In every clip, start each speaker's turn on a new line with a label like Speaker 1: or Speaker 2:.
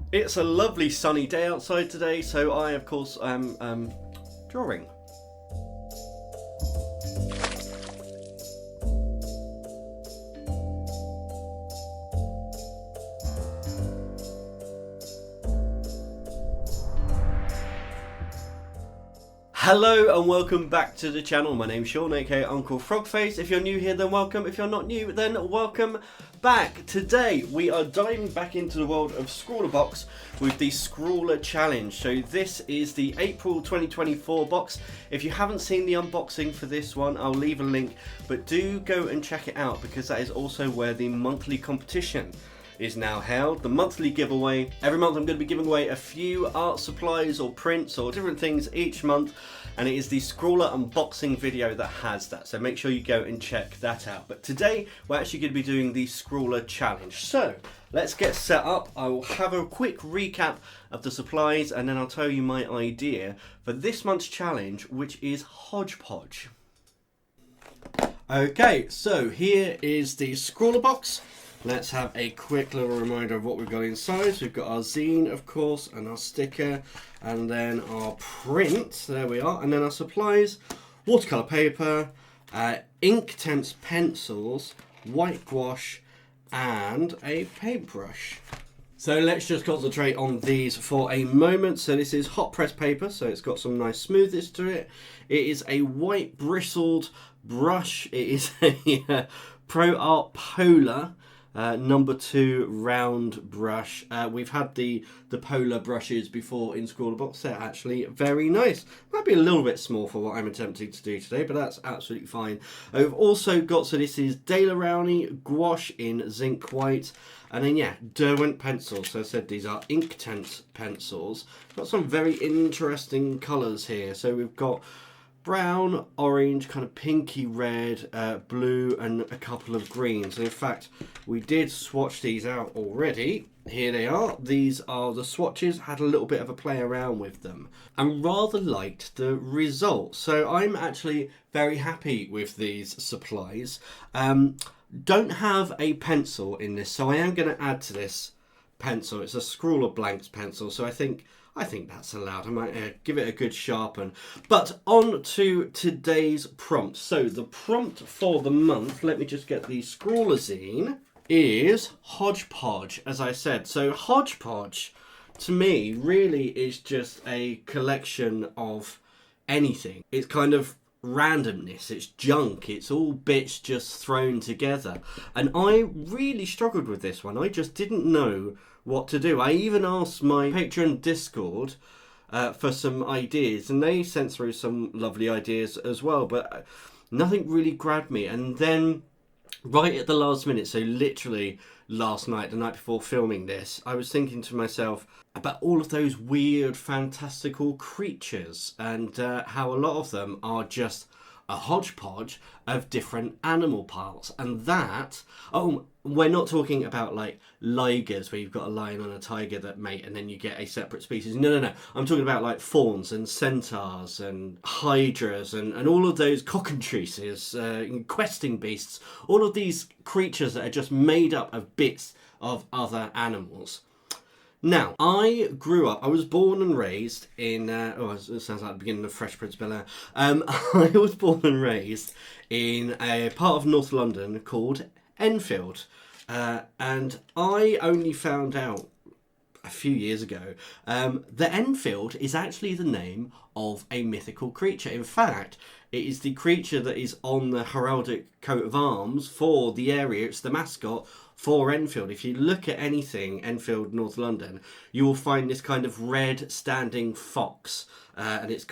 Speaker 1: It's a lovely sunny day outside today, so I of course am drawing. Hello and welcome back to the channel. My name's Sean, aka Uncle Frogface. If you're new here, then welcome. If you're not new, then welcome back. Today we are diving back into the world of ScrawlrBox with the Scrawler Challenge. So this is the April 2024 box. If you haven't seen the unboxing for this one, I'll leave a link, but do go and check it out because that is also where the monthly competition is now held. The monthly giveaway. Every month I'm going to be giving away a few art supplies or prints or different things each month, and it is the Scrawler unboxing video that has that, so make sure you go and check that out. But today we're actually going to be doing the Scrawler Challenge. So let's get set up. I will have a quick recap of the supplies and then I'll tell you my idea for this month's challenge, which is Hodgepodge. Okay, so here is the Scrawler box. Let's have a quick little reminder of what we've got inside. So we've got our zine, of course, and our sticker, and then our print. There we are. And then our supplies, watercolour paper, Inktense pencils, white gouache, and a paintbrush. So let's just concentrate on these for a moment. So this is hot press paper, so it's got some nice smoothness to it. It is a white bristled brush. It is a Pro Art Polar. Number 2 round brush. We've had the polar brushes before in ScrawlrBox. They're actually very nice. Might be a little bit small for what I'm attempting to do today, but that's absolutely fine. I've also got, so this is Daler-Rowney gouache in zinc white, and then yeah, Derwent pencils. So I said these are Inktense pencils. Got some very interesting colours here. So we've got brown, orange, kind of pinky red, blue, and a couple of greens. And in fact, we did swatch these out already. Here they are. These are the swatches. Had a little bit of a play around with them and rather liked the results. So I'm actually very happy with these supplies. Don't have a pencil in this, so I am going to add to this pencil. It's a Scrawler Blanks pencil, so I think that's allowed. I might give it a good sharpen. But on to today's prompt. So the prompt for the month, let me just get the Scrawler zine, is Hodgepodge, as I said. So Hodgepodge, to me, really is just a collection of anything. It's kind of randomness, it's junk, it's all bits just thrown together. And I really struggled with this one. I just didn't know what to do. I even asked my Patreon Discord for some ideas, and they sent through some lovely ideas as well, but nothing really grabbed me. And then right at the last minute, so literally last night, the night before filming this, I was thinking to myself about all of those weird fantastical creatures and how a lot of them are just a hodgepodge of different animal parts. And that, we're not talking about like ligers where you've got a lion and a tiger that mate and then you get a separate species. No. I'm talking about like fawns and centaurs and hydras and all of those cockatrices, questing beasts, all of these creatures that are just made up of bits of other animals. Now, I was born and raised in, it sounds like the beginning of Fresh Prince of Bel-Air. I was born and raised in a part of North London called Enfield. And I only found out a few years ago that Enfield is actually the name of a mythical creature. In fact, it is the creature that is on the heraldic coat of arms for the area. It's the mascot for Enfield. If you look at anything Enfield, North London, you will find this kind of red standing fox, and it's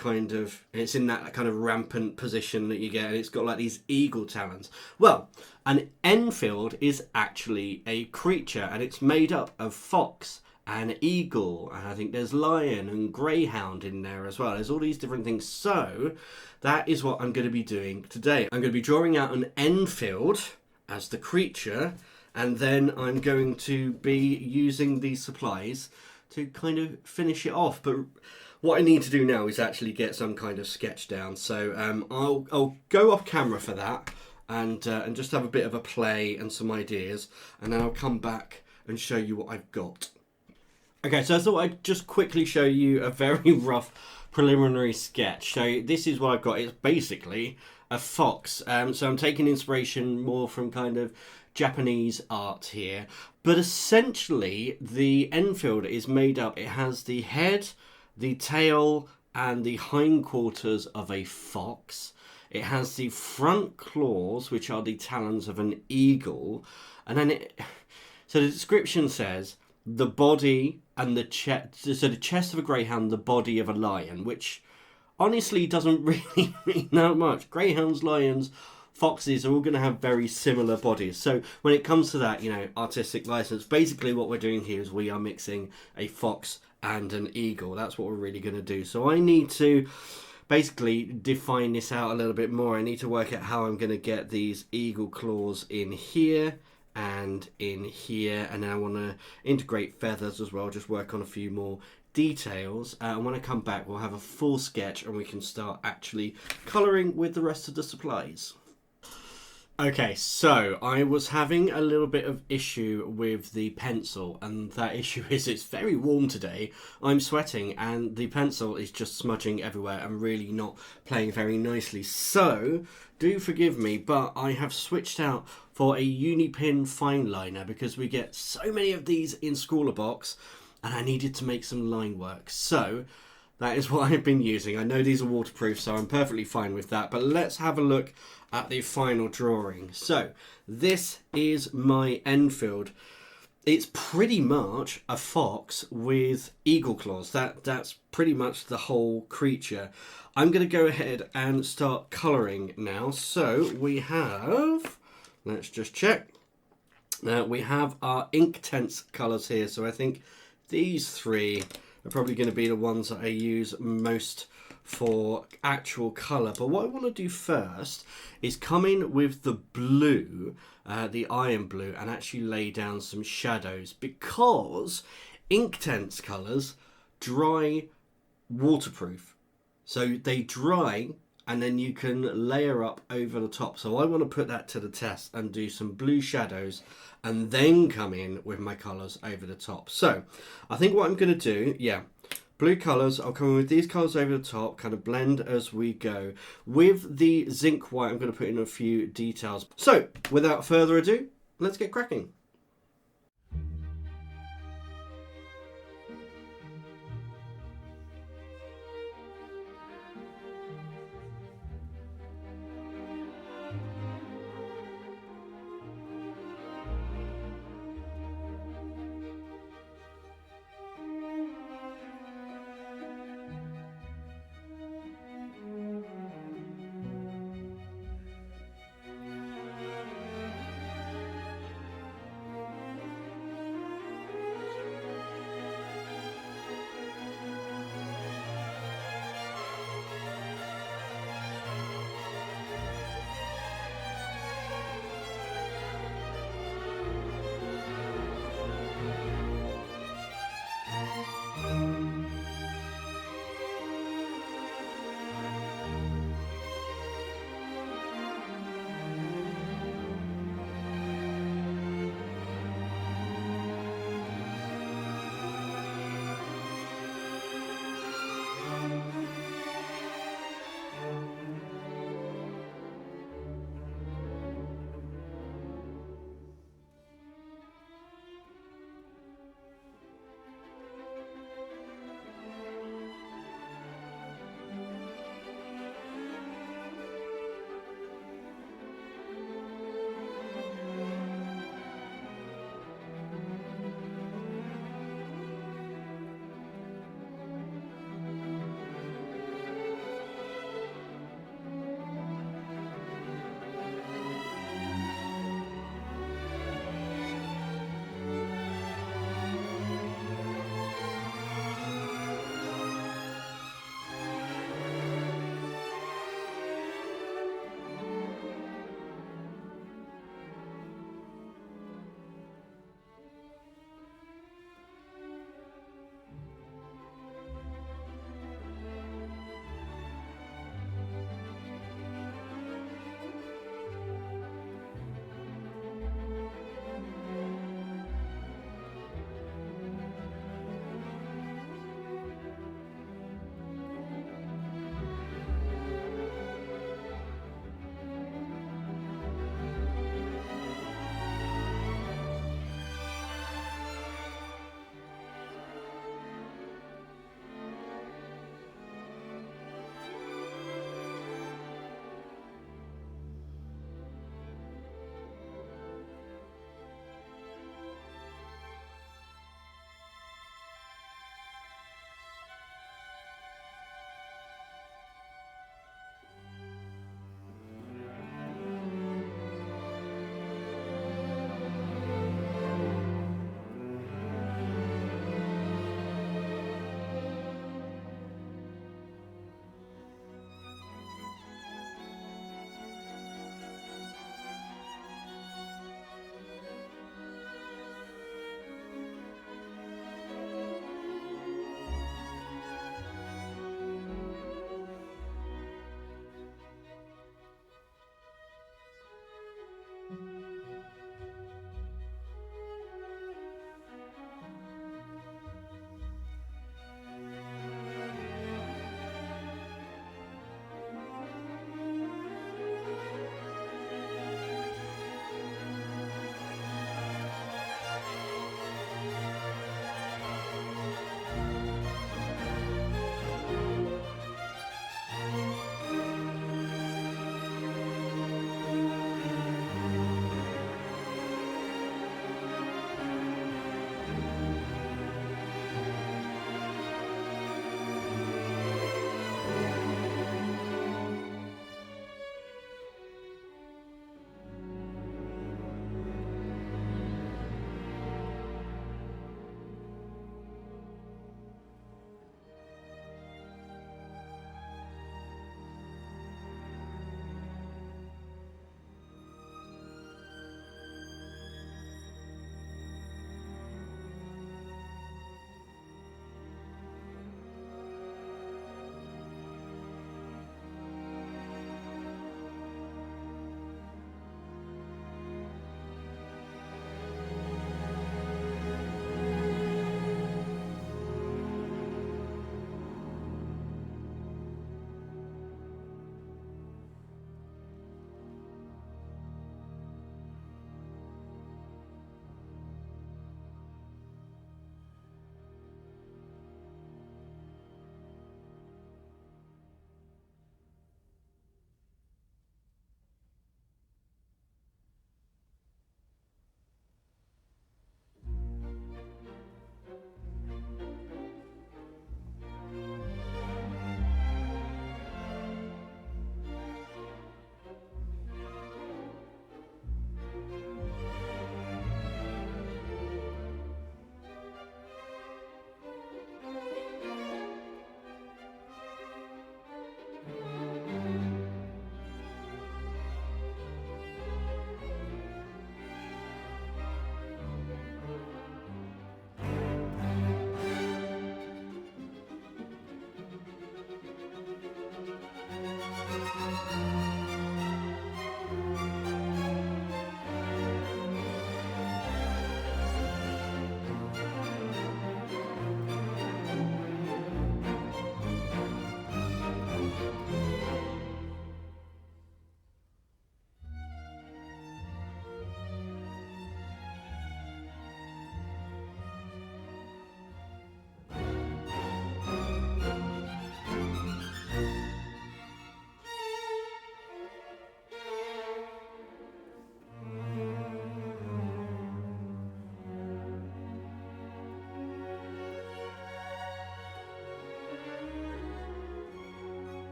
Speaker 1: in that kind of rampant position that you get, and it's got like these eagle talons. Well, an Enfield is actually a creature, and it's made up of fox and eagle, and I think there's lion and greyhound in there as well. There's all these different things. So that is what I'm going to be doing today. I'm going to be drawing out an Enfield as the creature, and then I'm going to be using these supplies to kind of finish it off. But what I need to do now is actually get some kind of sketch down. So I'll go off camera for that and just have a bit of a play and some ideas, and then I'll come back and show you what I've got. Okay, so I thought I'd just quickly show you a very rough preliminary sketch. So this is what I've got. It's basically a fox. So I'm taking inspiration more from kind of Japanese art here. But essentially, the Enfield is made up. It has the head, the tail, and the hindquarters of a fox. It has the front claws, which are the talons of an eagle. And then so the description says the body and the chest, so the chest of a greyhound, the body of a lion, which honestly doesn't really mean that much. Greyhounds, lions, foxes are all going to have very similar bodies. So when it comes to that, artistic license, basically what we're doing here is we are mixing a fox and an eagle. That's what we're really going to do. So I need to basically define this out a little bit more. I need to work out how I'm going to get these eagle claws in here and in here, and then I want to integrate feathers as well, just work on a few more details, and when I come back we'll have a full sketch and we can start actually colouring with the rest of the supplies. Okay, so I was having a little bit of issue with the pencil, and that issue is it's very warm today. I'm sweating and the pencil is just smudging everywhere and really not playing very nicely. So do forgive me, but I have switched out for a Unipin fine liner because we get so many of these in ScrawlrBox and I needed to make some line work. So that is what I've been using. I know these are waterproof, so I'm perfectly fine with that. But let's have a look at the final drawing. So this is my Enfield. It's pretty much a fox with eagle claws. That's pretty much the whole creature. I'm going to go ahead and start colouring now. So we have, let's just check. We have our Inktense colours here. So I think these three are probably going to be the ones that I use most for actual colour. But what I want to do first is come in with the blue, the iron blue, and actually lay down some shadows, because Inktense colours dry waterproof. So they dry and then you can layer up over the top. So I want to put that to the test and do some blue shadows and then come in with my colours over the top. So I think what I'm going to do, blue colours, I'll come in with these colours over the top, kind of blend as we go. With the zinc white, I'm going to put in a few details. So without further ado, let's get cracking.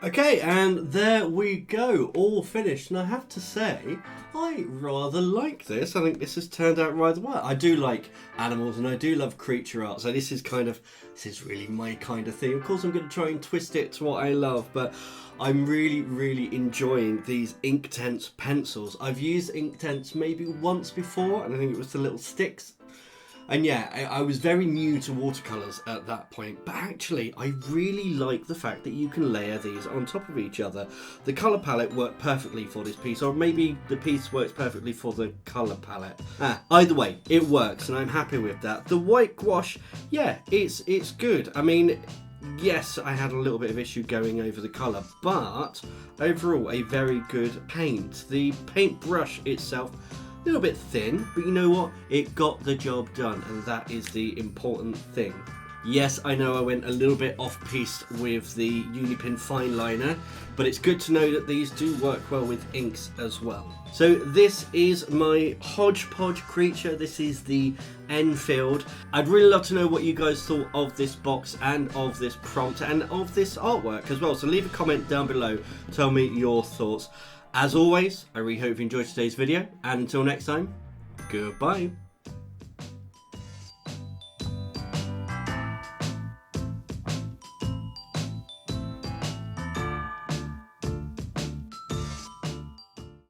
Speaker 1: Okay, and there we go, all finished. And I have to say, I rather like this. I think this has turned out rather well. I do like animals and I do love creature art, so this is really my kind of thing. Of course I'm going to try and twist it to what I love, but I'm really enjoying these Inktense pencils. I've used Inktense maybe once before, and I think it was the little sticks. And yeah, I was very new to watercolours at that point, but actually I really like the fact that you can layer these on top of each other. The colour palette worked perfectly for this piece, or maybe the piece works perfectly for the colour palette. Either way, it works and I'm happy with that. The white gouache, yeah, it's good. I mean, yes, I had a little bit of issue going over the colour, but overall a very good paint. The paintbrush itself, a little bit thin, but you know what? It got the job done, and that is the important thing. Yes, I know I went a little bit off-piste with the Unipin fine liner, but it's good to know that these do work well with inks as well. So this is my Hodgepodge creature. This is the Enfield. I'd really love to know what you guys thought of this box and of this prompt and of this artwork as well. So leave a comment down below. Tell me your thoughts. As always, I really hope you enjoyed today's video, and until next time, goodbye.